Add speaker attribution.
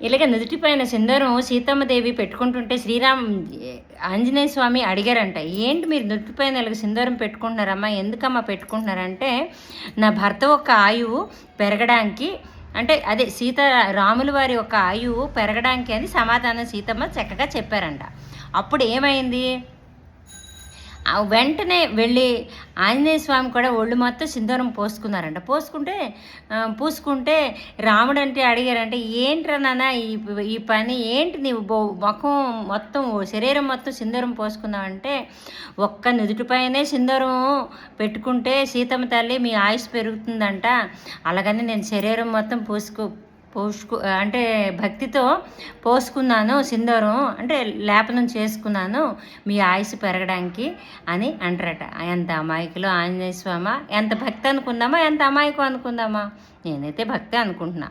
Speaker 1: ఇలాగ నుదుటిపైన సింధూరం సీతమ్మదేవి పెట్టుకుంటుంటే ఆంజనేయ స్వామి అడిగారంట, ఏంటి మీరు నుదుటిపైన ఇలాగ సింధూరం పెట్టుకుంటున్నారమ్మా, ఎందుకమ్మా పెట్టుకుంటున్నారంటే, నా భర్త ఒక ఆయువు పెరగడానికి, అంటే అదే రాముల వారి యొక్క ఆయువు పెరగడానికి అని సమాధానం సీతమ్మ చక్కగా చెప్పారంట. అప్పుడు ఏమైంది, వెంటనే వెళ్ళి ఆంజనేయ స్వామి కూడా ఒళ్ళు మొత్తం సింధూరం పోసుకున్నారంట. పూసుకుంటే రాముడు అంటే అడిగారంటే, ఏంట్రా నాన్న ఈ పని ఏంటి, నీవు ముఖం మొత్తం శరీరం మొత్తం సింధూరం పోసుకున్నావంటే, ఒక్క నుదుటిపైనే సింధూరం పెట్టుకుంటే సీతమ్మ తల్లి మీ ఆయుష్ పెరుగుతుందంట, అలాగని నేను శరీరం మొత్తం అంటే భక్తితో పోసుకున్నాను సింధూరం, అంటే లేపనం చేసుకున్నాను మీ ఆయుష్ పెరగడానికి అని అంటారట. ఎంత అమాయకులు ఆంజనేయ స్వామి, ఎంత భక్తి అనుకుందామా, ఎంత అమాయకం అనుకుందామా? నేనైతే భక్తి అనుకుంటున్నా.